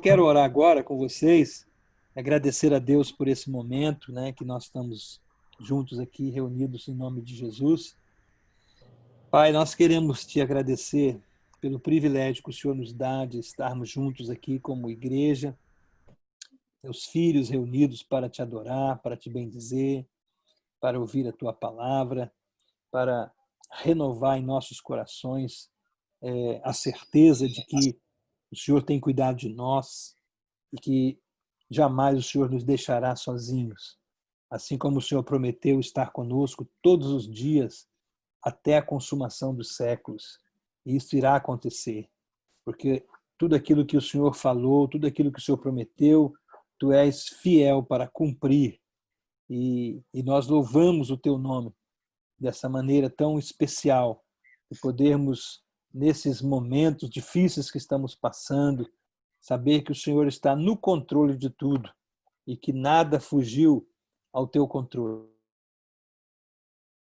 Quero orar agora com vocês, agradecer a Deus por esse momento, né, que nós estamos juntos aqui, reunidos em nome de Jesus. Pai, nós queremos te agradecer pelo privilégio que o Senhor nos dá de estarmos juntos aqui como igreja, teus filhos reunidos para te adorar, para te bendizer, para ouvir a tua palavra, para renovar em nossos corações a certeza de que o Senhor tem cuidado de nós e que jamais o Senhor nos deixará sozinhos. Assim como o Senhor prometeu estar conosco todos os dias até a consumação dos séculos. E isso irá acontecer, porque tudo aquilo que o Senhor falou, tudo aquilo que o Senhor prometeu, tu és fiel para cumprir. E nós louvamos o teu nome dessa maneira tão especial, de podermos, nesses momentos difíceis que estamos passando, saber que o Senhor está no controle de tudo e que nada fugiu ao teu controle.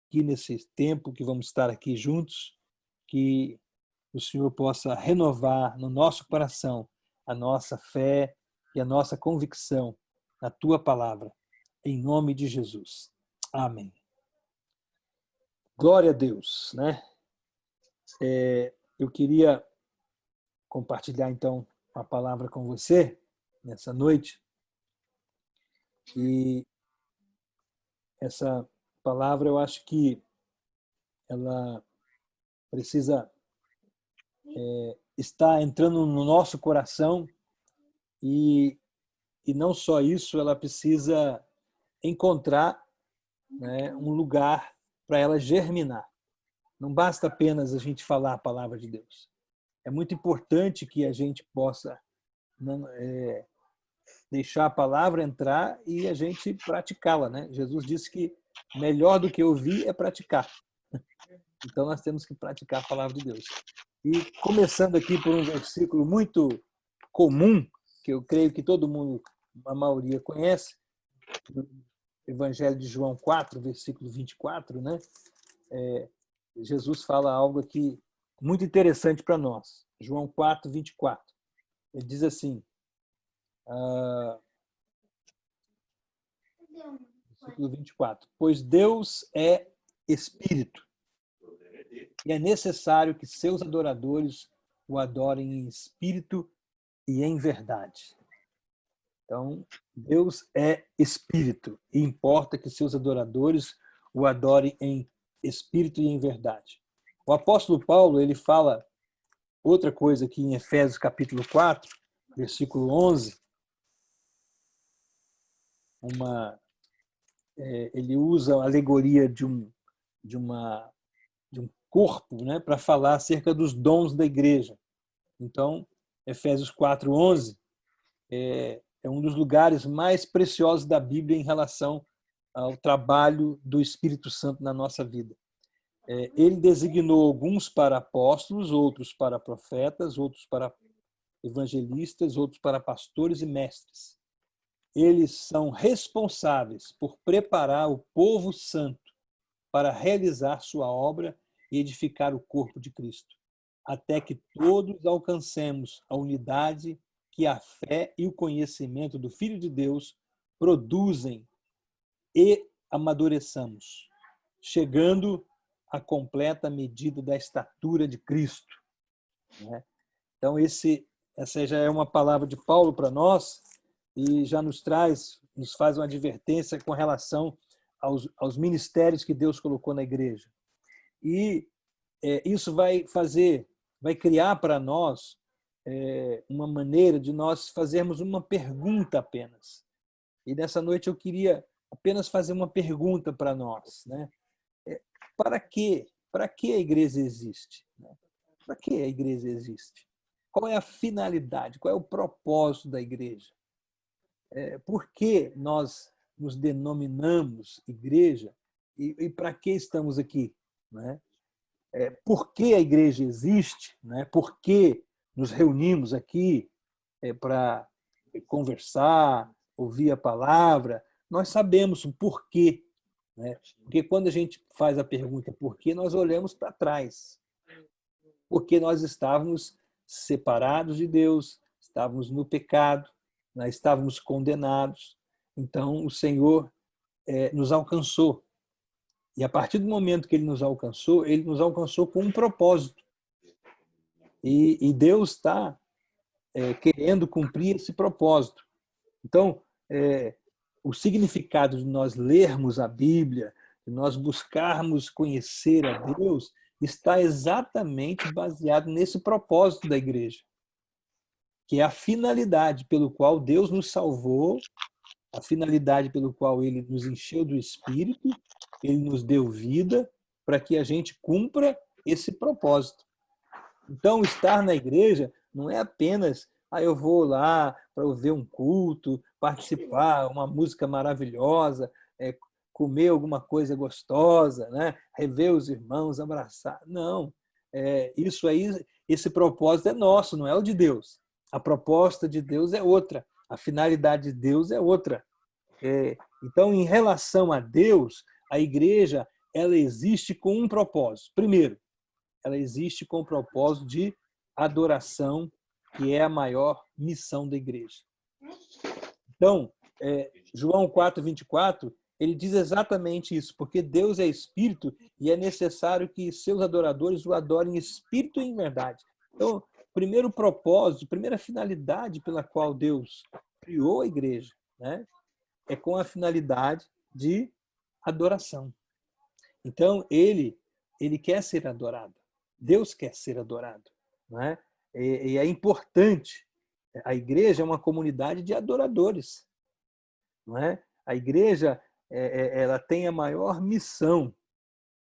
Aqui nesse tempo que vamos estar aqui juntos, que o Senhor possa renovar no nosso coração a nossa fé e a nossa convicção na tua palavra, em nome de Jesus. Amém. Glória a Deus, né? Eu queria compartilhar então a palavra com você nessa noite. E essa palavra eu acho que ela precisa estar entrando no nosso coração e não só isso, ela precisa encontrar, né, um lugar para ela germinar. Não basta apenas a gente falar a palavra de Deus. É muito importante que a gente possa deixar a palavra entrar e a gente praticá-la, né? Jesus disse que melhor do que ouvir é praticar. Então nós temos que praticar a palavra de Deus. E começando aqui por um versículo muito comum, que eu creio que todo mundo, a maioria conhece, do Evangelho de João 4, versículo 24, né? Jesus fala algo aqui muito interessante para nós. João 4, 24. Ele diz assim, versículo 24, pois Deus é Espírito, e é necessário que seus adoradores o adorem em espírito e em verdade. Então, Deus é Espírito, e importa que seus adoradores o adorem em espírito e em verdade. O apóstolo Paulo, ele fala outra coisa aqui em Efésios capítulo 4, versículo 11, ele usa a alegoria de um corpo, né, para falar acerca dos dons da igreja. Então, Efésios 4:11 é um dos lugares mais preciosos da Bíblia em relação ao trabalho do Espírito Santo na nossa vida. Ele designou alguns para apóstolos, outros para profetas, outros para evangelistas, outros para pastores e mestres. Eles são responsáveis por preparar o povo santo para realizar sua obra e edificar o corpo de Cristo, até que todos alcancemos a unidade que a fé e o conhecimento do Filho de Deus produzem e amadureçamos, chegando à completa medida da estatura de Cristo. Então, essa já é uma palavra de Paulo para nós e já nos faz uma advertência com relação aos ministérios que Deus colocou na igreja. E isso vai criar para nós uma maneira de nós fazermos uma pergunta apenas. E nessa noite eu queria apenas fazer uma pergunta para nós, né? Para quê? Para que a igreja existe? Para que a igreja existe? Qual é a finalidade? Qual é o propósito da igreja? Por que nós nos denominamos igreja e para que estamos aqui, né? Por que a igreja existe, né? Por que nos reunimos aqui para conversar, ouvir a palavra? Nós sabemos o porquê, né? Porque quando a gente faz a pergunta por quê, nós olhamos para trás. Porque nós estávamos separados de Deus, estávamos no pecado, nós estávamos condenados. Então, o Senhor nos alcançou. E a partir do momento que Ele nos alcançou com um propósito. E Deus está querendo cumprir esse propósito. Então, o significado de nós lermos a Bíblia, de nós buscarmos conhecer a Deus, está exatamente baseado nesse propósito da igreja, que é a finalidade pelo qual Deus nos salvou, a finalidade pelo qual Ele nos encheu do Espírito, Ele nos deu vida, para que a gente cumpra esse propósito. Então, estar na igreja não é apenas eu vou lá para ver um culto, participar, uma música maravilhosa, comer alguma coisa gostosa, né? Rever os irmãos, abraçar. Não, isso aí, esse propósito é nosso, não é o de Deus. A proposta de Deus é outra, a finalidade de Deus é outra. Então, em relação a Deus, a igreja ela existe com um propósito. Primeiro, ela existe com o propósito de adoração, que é a maior missão da igreja. Então, João 4:24, ele diz exatamente isso, porque Deus é espírito e é necessário que seus adoradores o adorem em espírito e em verdade. Então, o primeiro propósito, a primeira finalidade pela qual Deus criou a igreja, né, é com a finalidade de adoração. Então, ele quer ser adorado. Deus quer ser adorado, não é? E é importante. A igreja é uma comunidade de adoradores, não é? A igreja ela tem a maior missão,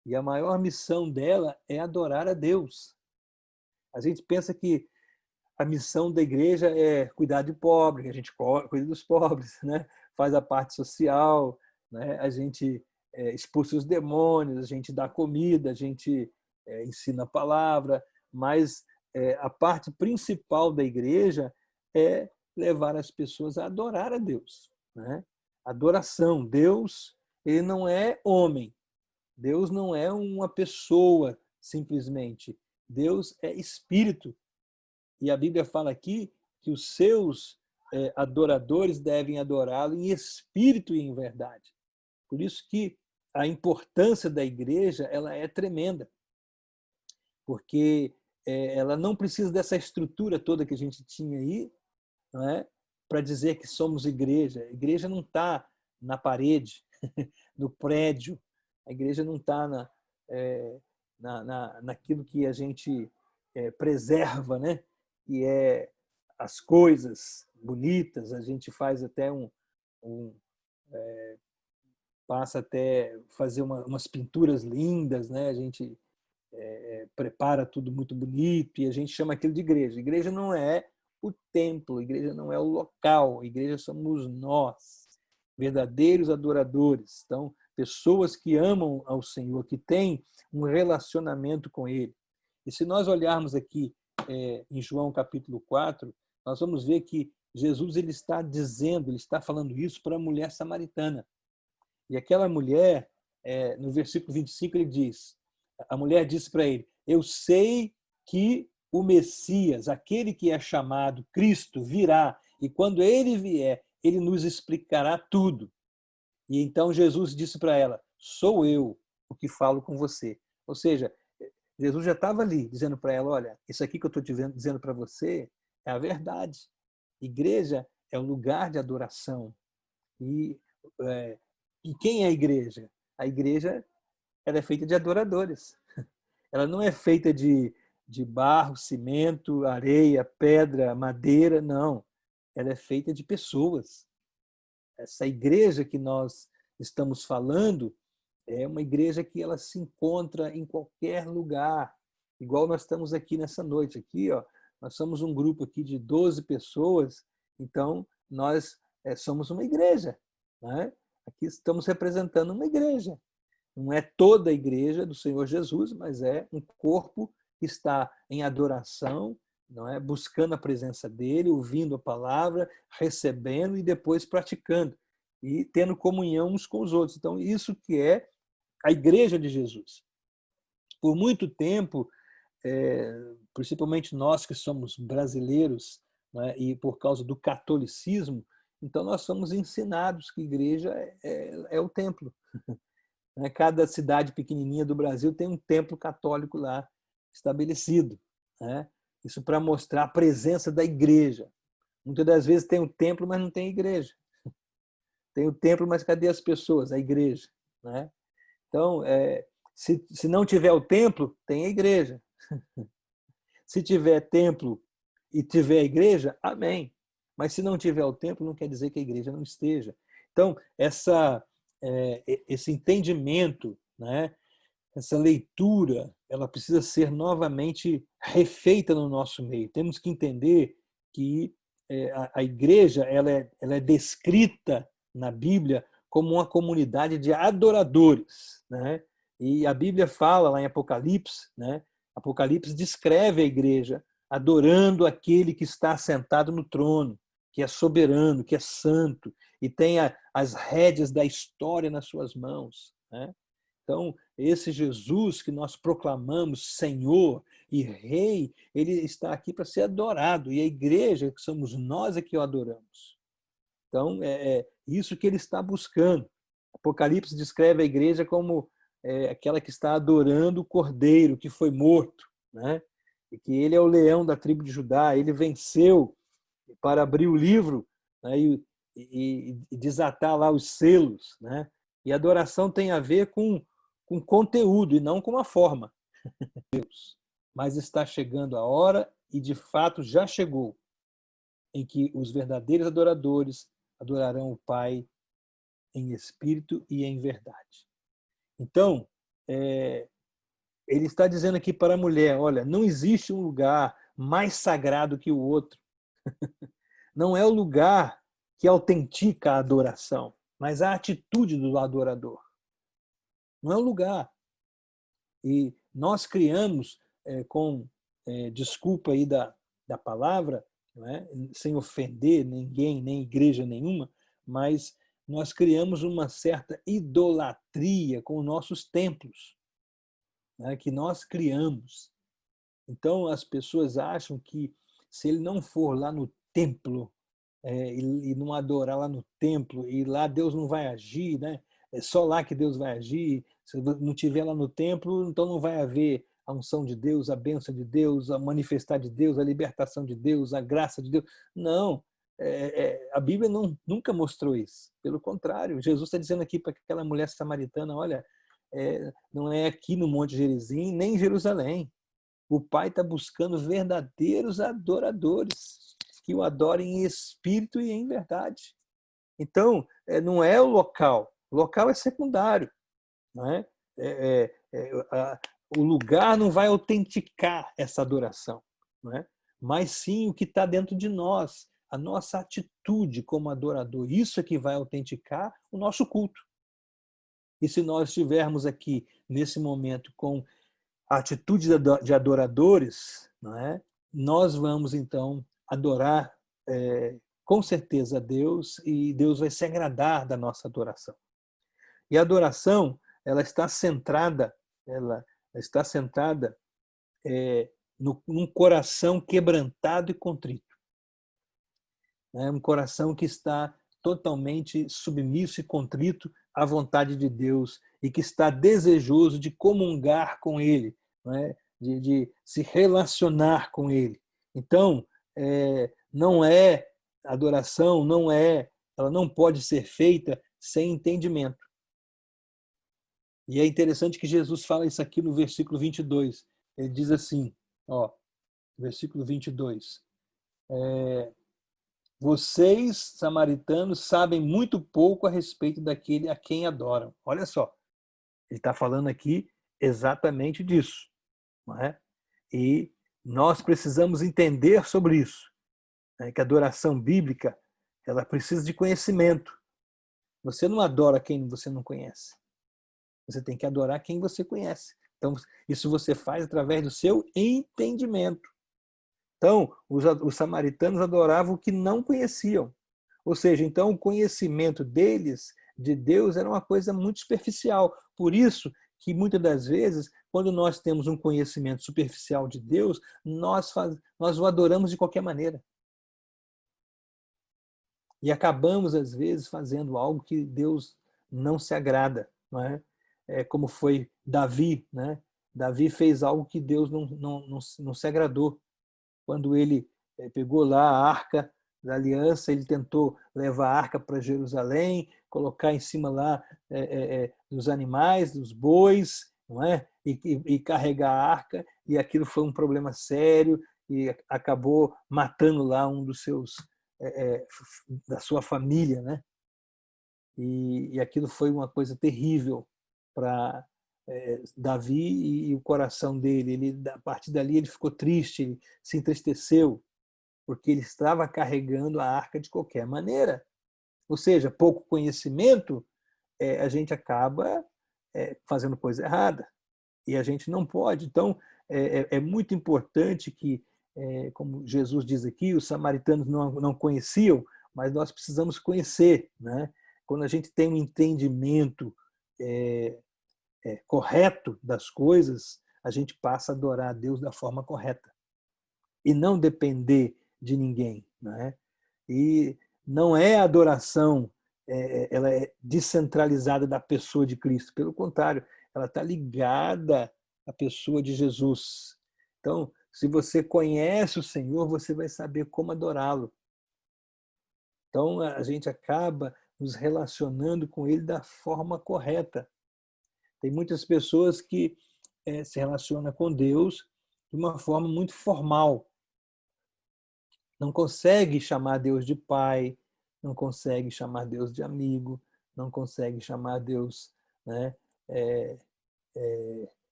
e a maior missão dela é adorar a Deus. A gente pensa que a missão da igreja é cuidar de pobre, que a gente cuida dos pobres, né? Faz a parte social, né? A gente expulsa os demônios, a gente dá comida, a gente ensina a palavra, mas a parte principal da igreja é levar as pessoas a adorar a Deus, né? Adoração. Deus, ele não é homem. Deus não é uma pessoa, simplesmente. Deus é espírito. E a Bíblia fala aqui que os seus adoradores devem adorá-lo em espírito e em verdade. Por isso que a importância da igreja ela é tremenda, porque ela não precisa dessa estrutura toda que a gente tinha aí, não é? Para dizer que somos igreja. A igreja não está na parede, no prédio. A igreja não está naquilo que a gente preserva, né? Que é as coisas bonitas. A gente faz até passa até fazer umas pinturas lindas, né? A gente prepara tudo muito bonito e a gente chama aquilo de igreja. A igreja não é o templo, a igreja não é o local, a igreja somos nós, verdadeiros adoradores. Então, pessoas que amam ao Senhor, que têm um relacionamento com Ele. E se nós olharmos aqui em João capítulo 4, nós vamos ver que Jesus ele está falando isso para a mulher samaritana. E aquela mulher, no versículo 25, ele diz, a mulher disse para ele, eu sei que o Messias, aquele que é chamado Cristo, virá, e quando ele vier, ele nos explicará tudo. E então Jesus disse para ela, sou eu o que falo com você. Ou seja, Jesus já estava ali, dizendo para ela, olha, isso aqui que eu estou dizendo para você é a verdade. Igreja é um lugar de adoração. E quem é a igreja? A igreja ela é feita de adoradores. Ela não é feita de barro, cimento, areia, pedra, madeira, não. Ela é feita de pessoas. Essa igreja que nós estamos falando é uma igreja que ela se encontra em qualquer lugar, igual nós estamos aqui nessa noite. Aqui, ó, nós somos um grupo aqui de 12 pessoas, então nós somos uma igreja, né? Aqui estamos representando uma igreja. Não é toda a igreja do Senhor Jesus, mas é um corpo que está em adoração, não é? Buscando a presença dele, ouvindo a palavra, recebendo e depois praticando e tendo comunhão uns com os outros. Então, isso que é a igreja de Jesus. Por muito tempo, principalmente nós que somos brasileiros, né, e por causa do catolicismo, então nós somos ensinados que igreja é o templo. Né? Cada cidade pequenininha do Brasil tem um templo católico lá estabelecido. Né? Isso para mostrar a presença da igreja. Muitas das vezes tem um templo, mas não tem igreja. Tem o templo, mas cadê as pessoas? A igreja. Né? Então, se não tiver o templo, tem a igreja. Se tiver templo e tiver a igreja, amém. Mas se não tiver o templo, não quer dizer que a igreja não esteja. Então, esse entendimento, né, essa leitura, ela precisa ser novamente refeita no nosso meio. Temos que entender que a igreja ela é descrita na Bíblia como uma comunidade de adoradores, né? E a Bíblia fala lá em Apocalipse, né? Apocalipse descreve a igreja adorando aquele que está sentado no trono, que é soberano, que é santo e tem as rédeas da história nas suas mãos, né? Então, esse Jesus que nós proclamamos Senhor e Rei, ele está aqui para ser adorado. E a igreja, que somos nós, é que o adoramos. Então, é isso que ele está buscando. Apocalipse descreve a igreja como aquela que está adorando o Cordeiro que foi morto, né? E que ele é o leão da tribo de Judá. Ele venceu para abrir o livro, né? E desatar lá os selos, né? E adoração tem a ver com conteúdo e não com a forma. Mas está chegando a hora, e de fato já chegou, em que os verdadeiros adoradores adorarão o Pai em espírito e em verdade. Então, ele está dizendo aqui para a mulher, olha, não existe um lugar mais sagrado que o outro. Não é o lugar que autentica a adoração, mas a atitude do adorador. Não é o lugar. E nós criamos, desculpa aí da palavra, não é? Sem ofender ninguém, nem igreja nenhuma, mas nós criamos uma certa idolatria com nossos templos, né, que nós criamos. Então, as pessoas acham que se ele não for lá no templo e não adorar lá no templo, e lá Deus não vai agir, né? É só lá que Deus vai agir. Se não estiver lá no templo, então não vai haver a unção de Deus, a bênção de Deus, a manifestar de Deus, a libertação de Deus, a graça de Deus. Não, a Bíblia nunca mostrou isso. Pelo contrário, Jesus está dizendo aqui para aquela mulher samaritana, olha, não é aqui no Monte Gerizim, nem em Jerusalém. O Pai está buscando verdadeiros adoradores que o adorem em espírito e em verdade. Então, não é o local é secundário. Não é? O lugar não vai autenticar essa adoração, não é? Mas sim o que está dentro de nós, a nossa atitude como adorador. Isso é que vai autenticar o nosso culto. E se nós estivermos aqui, nesse momento, com a atitude de adoradores, não é? Nós vamos, então, adorar com certeza a Deus, e Deus vai se agradar da nossa adoração. E a adoração, ela está centrada num coração quebrantado e contrito. É um coração que está totalmente submisso e contrito à vontade de Deus e que está desejoso de comungar com Ele, não é? De se relacionar com Ele. Então, não é adoração, ela não pode ser feita sem entendimento. E é interessante que Jesus fala isso aqui no versículo 22. Ele diz assim, versículo 22. Vocês, samaritanos, sabem muito pouco a respeito daquele a quem adoram. Olha só, ele está falando aqui exatamente disso. Não é? E nós precisamos entender sobre isso, né? Que a adoração bíblica ela precisa de conhecimento. Você não adora quem você não conhece. Você tem que adorar quem você conhece. Então, isso você faz através do seu entendimento. Então, os samaritanos adoravam o que não conheciam. Ou seja, então o conhecimento deles de Deus era uma coisa muito superficial. Por isso que muitas das vezes, quando nós temos um conhecimento superficial de Deus, nós o adoramos de qualquer maneira. E acabamos, às vezes, fazendo algo que Deus não se agrada, não é? Como foi Davi, né? Davi fez algo que Deus não se agradou. Quando ele pegou lá a arca da aliança, ele tentou levar a arca para Jerusalém, colocar em cima lá dos animais, dos bois, não é? E carregar a arca, e aquilo foi um problema sério, e acabou matando lá um dos seus, da sua família, né? E aquilo foi uma coisa terrível para Davi e o coração dele. A partir dali ele ficou triste, ele se entristeceu, porque ele estava carregando a arca de qualquer maneira. Ou seja, pouco conhecimento, a gente acaba fazendo coisa errada. E a gente não pode. Então, é muito importante que, como Jesus diz aqui, os samaritanos não conheciam, mas nós precisamos conhecer, né? Quando a gente tem um entendimento correto das coisas, a gente passa a adorar a Deus da forma correta e não depender de ninguém, né? E não é a adoração, ela é descentralizada da pessoa de Cristo. Pelo contrário, ela está ligada à pessoa de Jesus. Então, se você conhece o Senhor, você vai saber como adorá-lo. Então, a gente acaba nos relacionando com Ele da forma correta. Tem muitas pessoas que se relacionam com Deus de uma forma muito formal. Não consegue chamar Deus de pai, não consegue chamar Deus de amigo, não consegue chamar Deus, né, é,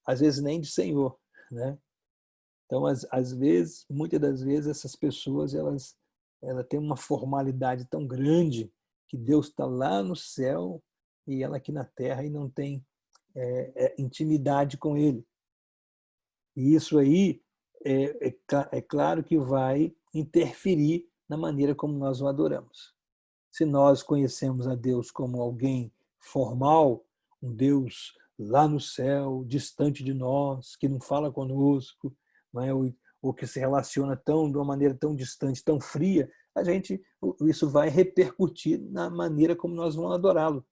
às vezes nem de Senhor, né? Então, às vezes, muitas das vezes, essas pessoas ela têm uma formalidade tão grande que Deus está lá no céu e ela aqui na terra e não tem intimidade com Ele. E isso aí é claro que vai interferir na maneira como nós o adoramos. Se nós conhecemos a Deus como alguém formal, um Deus lá no céu, distante de nós, que não fala conosco, não é? Ou que se relaciona de uma maneira tão distante, tão fria, isso vai repercutir na maneira como nós vamos adorá-lo.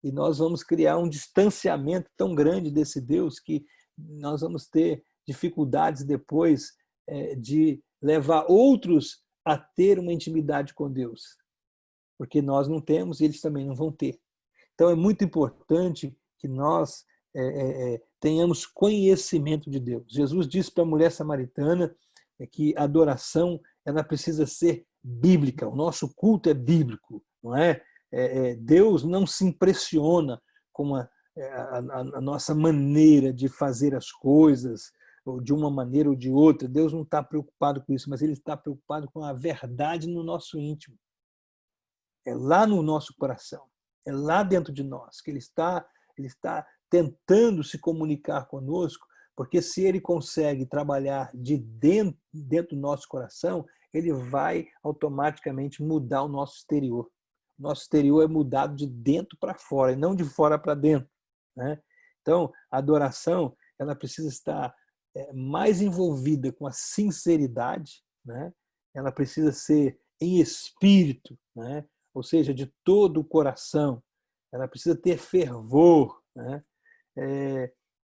E nós vamos criar um distanciamento tão grande desse Deus que nós vamos ter dificuldades depois de levar outros a ter uma intimidade com Deus, porque nós não temos e eles também não vão ter. Então é muito importante que nós tenhamos conhecimento de Deus. Jesus disse para a mulher samaritana que a adoração ela precisa ser bíblica, o nosso culto é bíblico, não é? Deus não se impressiona com a nossa maneira de fazer as coisas, ou de uma maneira ou de outra. Deus não está preocupado com isso, mas Ele está preocupado com a verdade no nosso íntimo. É lá no nosso coração, é lá dentro de nós que ele está tentando se comunicar conosco, porque se ele consegue trabalhar de dentro do nosso coração, ele vai automaticamente mudar o nosso exterior. O nosso exterior é mudado de dentro para fora, e não de fora para dentro, né? Então, a adoração ela precisa estar mais envolvida com a sinceridade, né? Ela precisa ser em espírito, né? Ou seja, de todo o coração. Ela precisa ter fervor, né?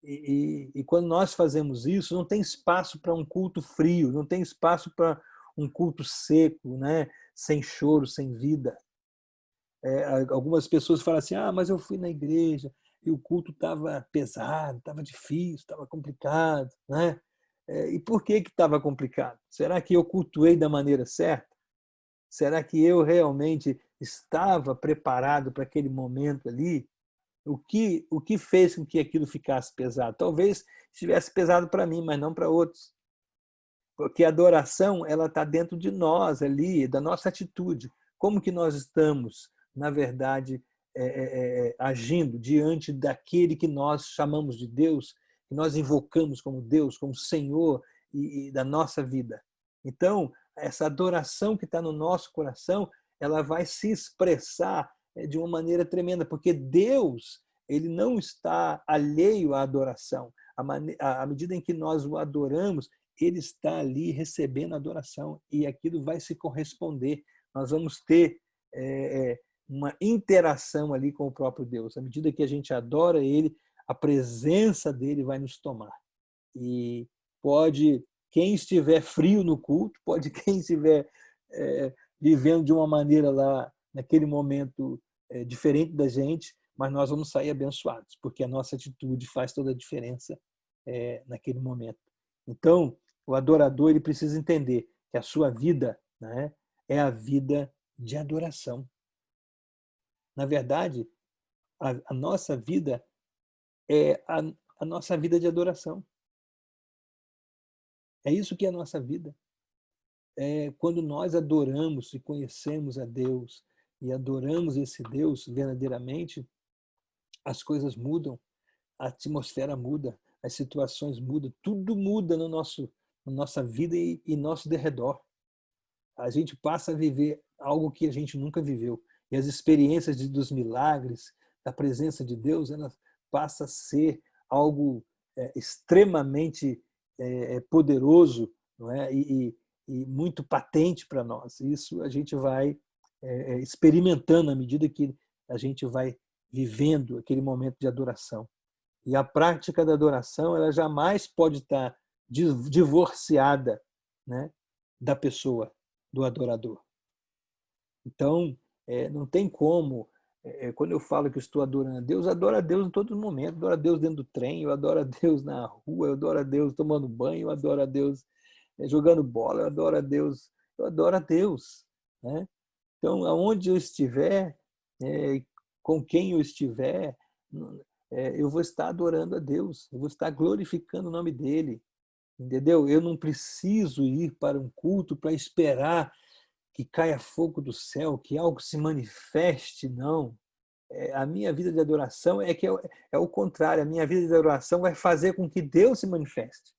E quando nós fazemos isso, não tem espaço para um culto frio, não tem espaço para um culto seco, né? Sem choro, sem vida. Algumas pessoas falam assim, mas eu fui na igreja e o culto estava pesado, estava difícil, estava complicado, né? E por que estava complicado? Será que eu cultuei da maneira certa? Será que eu realmente estava preparado para aquele momento ali? O que fez com que aquilo ficasse pesado? Talvez estivesse pesado para mim, mas não para outros. Porque a adoração ela está dentro de nós ali, da nossa atitude. Como que nós estamos, na verdade, agindo diante daquele que nós chamamos de Deus, que nós invocamos como Deus, como Senhor e da nossa vida. Então, essa adoração que está no nosso coração, ela vai se expressar de uma maneira tremenda, porque Deus ele não está alheio à adoração. À medida em que nós o adoramos, ele está ali recebendo adoração e aquilo vai se corresponder. Nós vamos ter uma interação ali com o próprio Deus. À medida que a gente adora Ele, a presença dele vai nos tomar. E pode, quem estiver frio no culto, pode quem estiver vivendo de uma maneira lá, naquele momento, diferente da gente, mas nós vamos sair abençoados, porque a nossa atitude faz toda a diferença naquele momento. Então, o adorador ele precisa entender que a sua vida, né, é a vida de adoração. Na verdade, a nossa vida é a nossa vida de adoração. É isso que é a nossa vida. Quando nós adoramos e conhecemos a Deus e adoramos esse Deus verdadeiramente, as coisas mudam, a atmosfera muda, as situações mudam, tudo muda na nossa vida e nosso derredor. A gente passa a viver algo que a gente nunca viveu. E as experiências dos milagres, da presença de Deus, elas passam a ser algo extremamente poderoso, não é? E muito patente para nós. Isso a gente vai experimentando à medida que a gente vai vivendo aquele momento de adoração. E a prática da adoração, ela jamais pode estar divorciada, né, da pessoa, do adorador. Então, não tem como, quando eu falo que eu estou adorando a Deus, eu adoro a Deus em todo momento, eu adoro a Deus dentro do trem, eu adoro a Deus na rua, eu adoro a Deus tomando banho, eu adoro a Deus jogando bola, eu adoro a Deus, né? Então, aonde eu estiver, com quem eu estiver, eu vou estar adorando a Deus, eu vou estar glorificando o nome dEle, entendeu? Eu não preciso ir para um culto para esperar que caia fogo do céu, que algo se manifeste, não. A minha vida de adoração é o contrário, a minha vida de adoração vai fazer com que Deus se manifeste,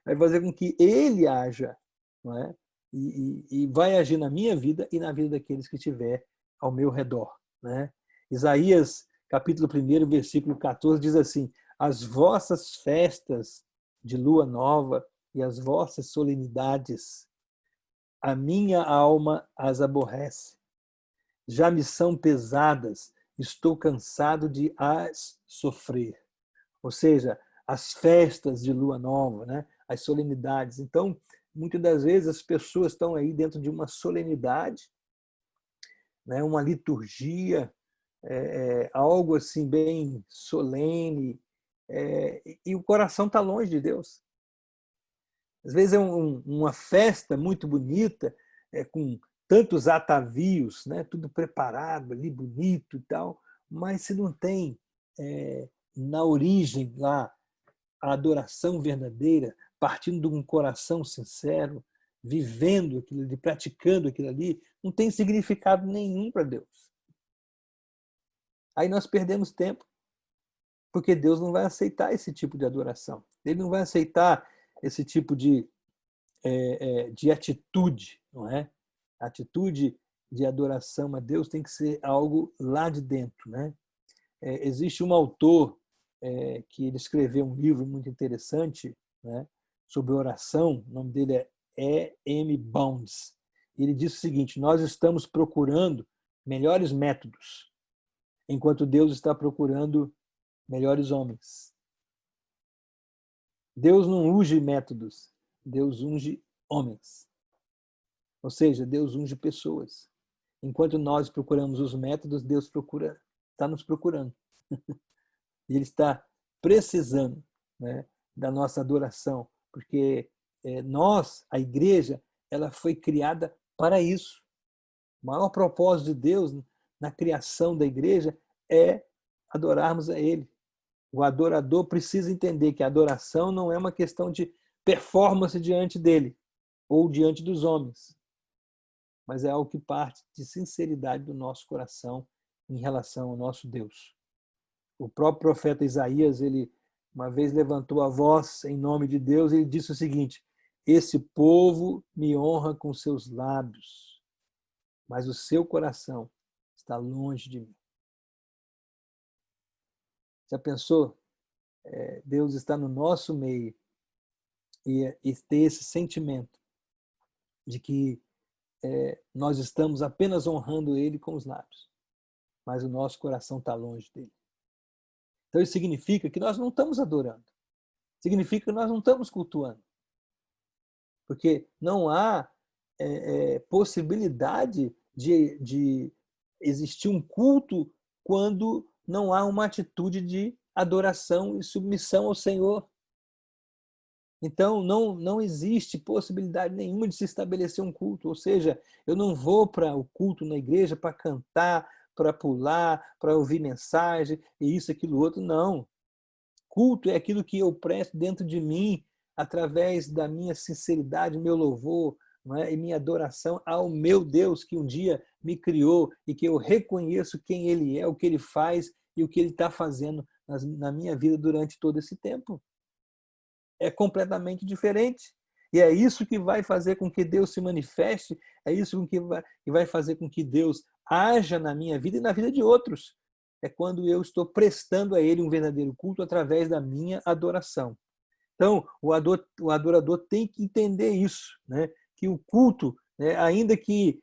vai fazer com que Ele haja, não é? E vai agir na minha vida e na vida daqueles que estiver ao meu redor, né? Isaías, capítulo 1, versículo 14, diz assim: as vossas festas de lua nova e as vossas solenidades, a minha alma as aborrece. Já me são pesadas, estou cansado de as sofrer. Ou seja, as festas de lua nova, né? As solenidades. Então, muitas das vezes as pessoas estão aí dentro de uma solenidade, né? Uma liturgia, algo assim bem solene, e o coração está longe de Deus. Às vezes é uma festa muito bonita, com tantos atavios, né? Tudo preparado ali, bonito e tal, mas se não tem na origem lá a adoração verdadeira, partindo de um coração sincero, vivendo aquilo ali, praticando aquilo ali, não tem significado nenhum para Deus. Aí nós perdemos tempo, porque Deus não vai aceitar esse tipo de adoração. Ele não vai aceitar esse tipo de atitude, não é? A atitude de adoração a Deus tem que ser algo lá de dentro, né? Existe um autor que ele escreveu um livro muito interessante, né, sobre oração, o nome dele é E.M. Bounds. Ele diz o seguinte: nós estamos procurando melhores métodos, enquanto Deus está procurando melhores homens. Deus não unge métodos, Deus unge homens. Ou seja, Deus unge pessoas. Enquanto nós procuramos os métodos, Deus está nos procurando. E Ele está precisando, né, da nossa adoração, porque nós, a igreja, ela foi criada para isso. O maior propósito de Deus na criação da igreja é adorarmos a Ele. O adorador precisa entender que a adoração não é uma questão de performance diante dele ou diante dos homens, mas é algo que parte de sinceridade do nosso coração em relação ao nosso Deus. O próprio profeta Isaías, ele uma vez levantou a voz em nome de Deus e disse o seguinte: esse povo me honra com seus lábios, mas o seu coração está longe de mim. Já pensou? Deus está no nosso meio e ter esse sentimento de que nós estamos apenas honrando Ele com os lábios, mas o nosso coração está longe dele. Então isso significa que nós não estamos adorando, significa que nós não estamos cultuando, porque não há possibilidade de existir um culto quando não há uma atitude de adoração e submissão ao Senhor. Então, não existe possibilidade nenhuma de se estabelecer um culto. Ou seja, eu não vou para o culto na igreja para cantar, para pular, para ouvir mensagem, e isso, aquilo, outro. Não. Culto é aquilo que eu presto dentro de mim, através da minha sinceridade, meu louvor, não é? E minha adoração ao meu Deus, que um dia me criou e que eu reconheço quem Ele é, o que Ele faz e o que Ele está fazendo na minha vida durante todo esse tempo. É completamente diferente. E é isso que vai fazer com que Deus se manifeste, é isso que vai fazer com que Deus haja na minha vida e na vida de outros. É quando eu estou prestando a Ele um verdadeiro culto através da minha adoração. Então, o adorador tem que entender isso, né? Que o culto, né, ainda que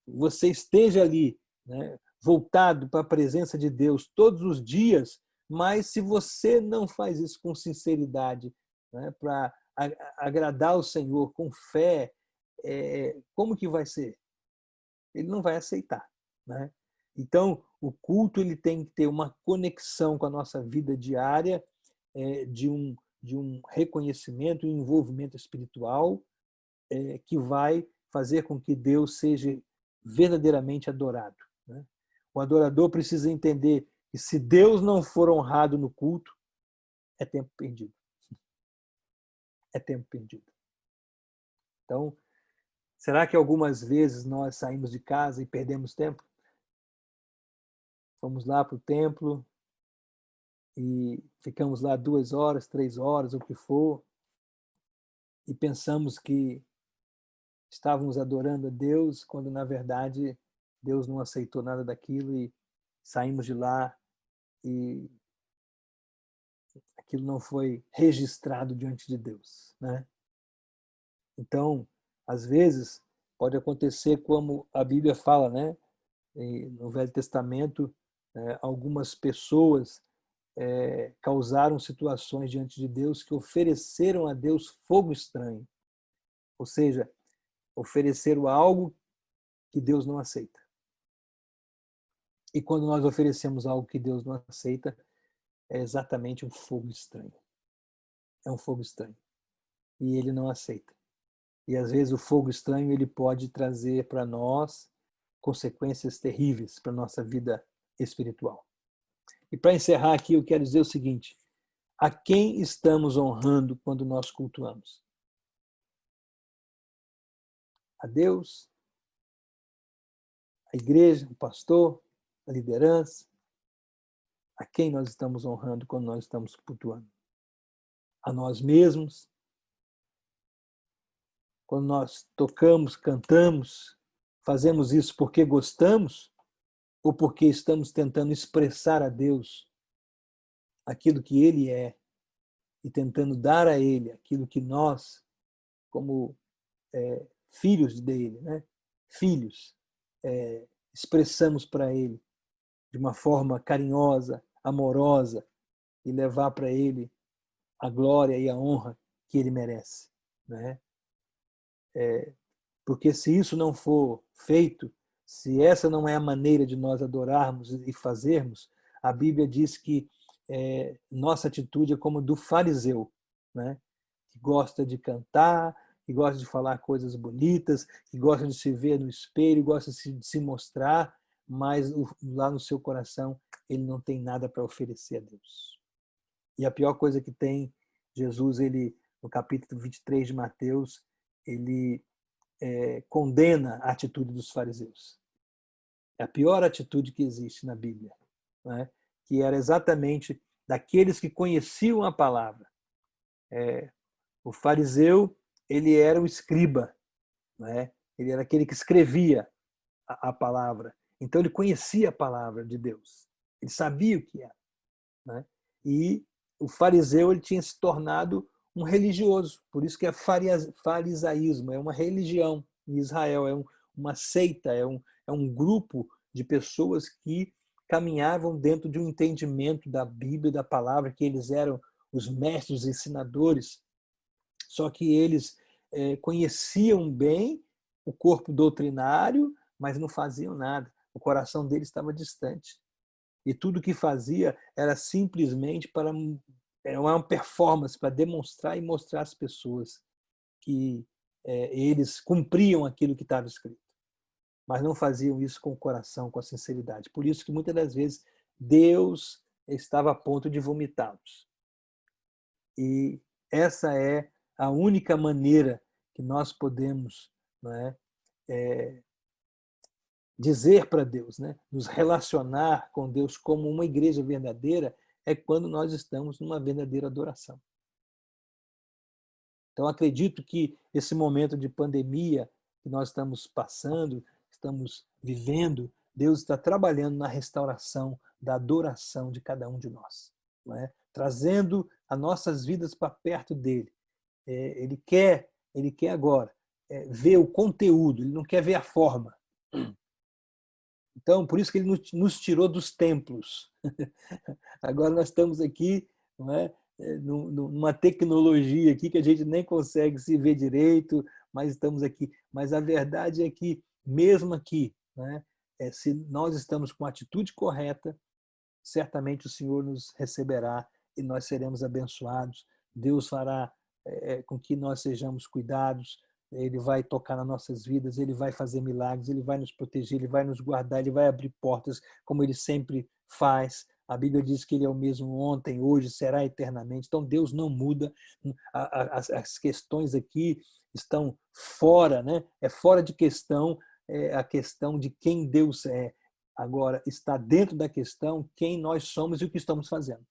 você esteja ali, né, voltado para a presença de Deus todos os dias, mas se você não faz isso com sinceridade, né, para agradar o Senhor com fé, como que vai ser? Ele não vai aceitar, né? Então, o culto ele tem que ter uma conexão com a nossa vida diária, de um reconhecimento e envolvimento espiritual, que vai fazer com que Deus seja verdadeiramente adorado, né? O adorador precisa entender que se Deus não for honrado no culto, é tempo perdido. É tempo perdido. Então, será que algumas vezes nós saímos de casa e perdemos tempo? Fomos lá para o templo e ficamos lá 2 horas, 3 horas, o que for, e pensamos que estávamos adorando a Deus, quando na verdade Deus não aceitou nada daquilo e saímos de lá e aquilo não foi registrado diante de Deus, né? Então, às vezes, pode acontecer como a Bíblia fala, né? No Velho Testamento, algumas pessoas causaram situações diante de Deus que ofereceram a Deus fogo estranho. Ou seja, ofereceram algo que Deus não aceita. E quando nós oferecemos algo que Deus não aceita, é exatamente um fogo estranho. É um fogo estranho. E ele não aceita. E às vezes o fogo estranho ele pode trazer para nós consequências terríveis para a nossa vida espiritual. E para encerrar aqui, eu quero dizer o seguinte: a quem estamos honrando quando nós cultuamos? A Deus? A igreja? O pastor? A liderança? A quem nós estamos honrando quando nós estamos cultuando? A nós mesmos? Quando nós tocamos, cantamos, fazemos isso porque gostamos ou porque estamos tentando expressar a Deus aquilo que Ele é e tentando dar a Ele aquilo que nós, como filhos dele, né? Filhos, expressamos para Ele de uma forma carinhosa, amorosa e levar para Ele a glória e a honra que Ele merece, né? Porque se isso não for feito, se essa não é a maneira de nós adorarmos e fazermos, a Bíblia diz que nossa atitude é como do fariseu, né? Que gosta de cantar, que gosta de falar coisas bonitas, que gosta de se ver no espelho, gosta de se mostrar, mas lá no seu coração ele não tem nada para oferecer a Deus. E a pior coisa que tem, Jesus, ele no capítulo 23 de Mateus, ele condena a atitude dos fariseus. É a pior atitude que existe na Bíblia, né? Que era exatamente daqueles que conheciam a palavra. O fariseu, ele era o escriba, né? Ele era aquele que escrevia a palavra. Então ele conhecia a palavra de Deus. Ele sabia o que era, né? E o fariseu ele tinha se tornado um religioso. Por isso que é farisaísmo, é uma religião. em Israel. Uma seita, é um grupo de pessoas que caminhavam dentro de um entendimento da Bíblia, da palavra, que eles eram os mestres ensinadores, só que eles conheciam bem o corpo doutrinário, mas não faziam nada. O coração deles estava distante. E tudo que fazia era simplesmente era uma performance para demonstrar e mostrar às pessoas que eles cumpriam aquilo que estava escrito, mas não faziam isso com o coração, com a sinceridade. Por isso que muitas das vezes Deus estava a ponto de vomitá-los. E essa é a única maneira que nós podemos, né, dizer para Deus, né, nos relacionar com Deus como uma igreja verdadeira, é quando nós estamos numa verdadeira adoração. Então, acredito que esse momento de pandemia que nós estamos passando, estamos vivendo, Deus está trabalhando na restauração da adoração de cada um de nós, não é? Trazendo as nossas vidas para perto dele. Ele quer agora ver o conteúdo, ele não quer ver a forma. Então, por isso que ele nos tirou dos templos. Agora nós estamos aqui, não é? Numa tecnologia aqui que a gente nem consegue se ver direito, mas estamos aqui. Mas a verdade é que, mesmo aqui, né, se nós estamos com a atitude correta, certamente o Senhor nos receberá e nós seremos abençoados. Deus fará com que nós sejamos cuidados, Ele vai tocar nas nossas vidas, Ele vai fazer milagres, Ele vai nos proteger, Ele vai nos guardar, Ele vai abrir portas, como Ele sempre faz. A Bíblia diz que Ele é o mesmo ontem, hoje, será eternamente. Então, Deus não muda. As questões aqui estão fora, né? É fora de questão a questão de quem Deus é. Agora, está dentro da questão quem nós somos e o que estamos fazendo.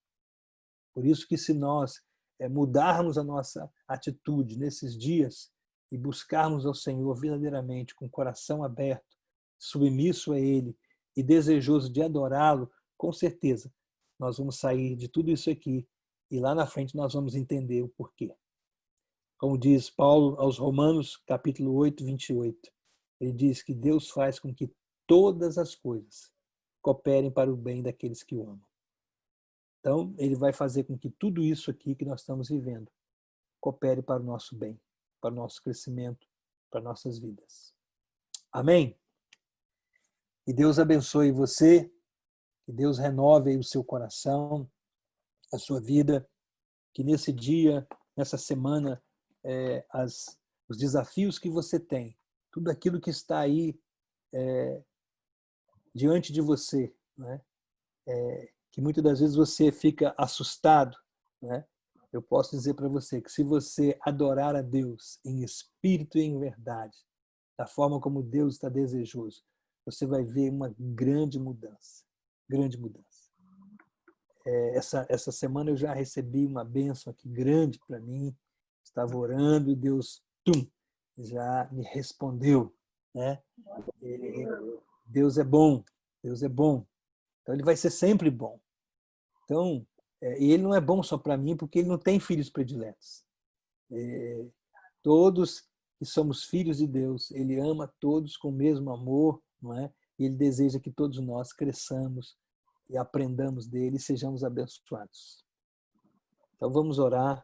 Por isso que se nós mudarmos a nossa atitude nesses dias e buscarmos ao Senhor verdadeiramente com o coração aberto, submisso a Ele e desejoso de adorá-lo, com certeza nós vamos sair de tudo isso aqui e lá na frente nós vamos entender o porquê. Como diz Paulo aos Romanos, capítulo 8, 28, ele diz que Deus faz com que todas as coisas cooperem para o bem daqueles que o amam. Então, ele vai fazer com que tudo isso aqui que nós estamos vivendo coopere para o nosso bem, para o nosso crescimento, para nossas vidas. Amém? Que Deus abençoe você, que Deus renove o seu coração, a sua vida, que nesse dia, nessa semana, os desafios que você tem, tudo aquilo que está aí diante de você, né? Que muitas das vezes você fica assustado, né? Eu posso dizer para você que se você adorar a Deus em espírito e em verdade, da forma como Deus está desejoso, você vai ver uma grande mudança. Grande mudança. Essa semana eu já recebi uma bênção aqui grande para mim. Estava orando e Deus já me respondeu, né? Deus é bom, Deus é bom. Então ele vai ser sempre bom. Então, e ele não é bom só para mim, porque ele não tem filhos prediletos. Todos que somos filhos de Deus, ele ama todos com o mesmo amor, não é? E ele deseja que todos nós cresçamos e aprendamos dele e sejamos abençoados. Então vamos orar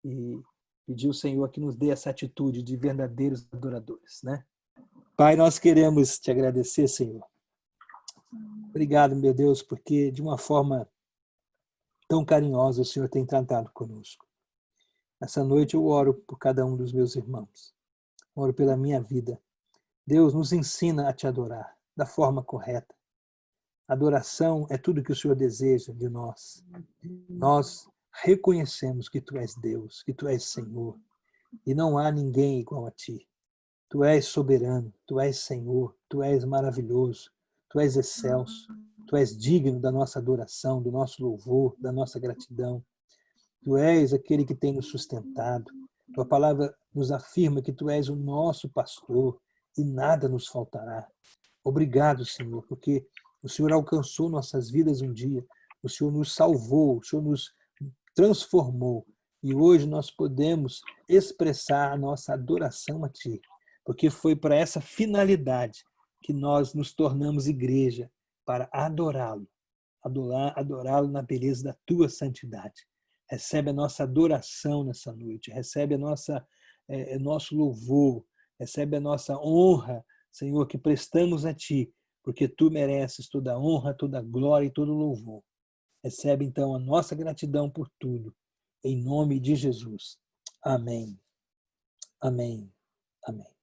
e pedir ao Senhor que nos dê essa atitude de verdadeiros adoradores, né? Pai, nós queremos te agradecer, Senhor. Obrigado, meu Deus, porque de uma forma tão carinhosa o Senhor tem tratado conosco. Essa noite eu oro por cada um dos meus irmãos. Oro pela minha vida. Deus nos ensina a te adorar da forma correta. Adoração é tudo que o Senhor deseja de nós. Nós reconhecemos que tu és Deus, que tu és Senhor, e não há ninguém igual a ti. Tu és soberano, tu és Senhor, tu és maravilhoso, tu és excelso, tu és digno da nossa adoração, do nosso louvor, da nossa gratidão. Tu és aquele que tem nos sustentado. Tua palavra nos afirma que tu és o nosso pastor e nada nos faltará. Obrigado, Senhor, porque o Senhor alcançou nossas vidas um dia, o Senhor nos salvou, o Senhor nos transformou e hoje nós podemos expressar a nossa adoração a Ti. porque foi para essa finalidade que nós nos tornamos igreja, para adorá-lo, adorá-lo na beleza da tua santidade. Recebe a nossa adoração nessa noite, recebe nosso louvor, recebe a nossa honra, Senhor, que prestamos a Ti, porque Tu mereces toda a honra, toda a glória e todo o louvor. Recebe, então, a nossa gratidão por tudo, em nome de Jesus. Amém. Amém. Amém.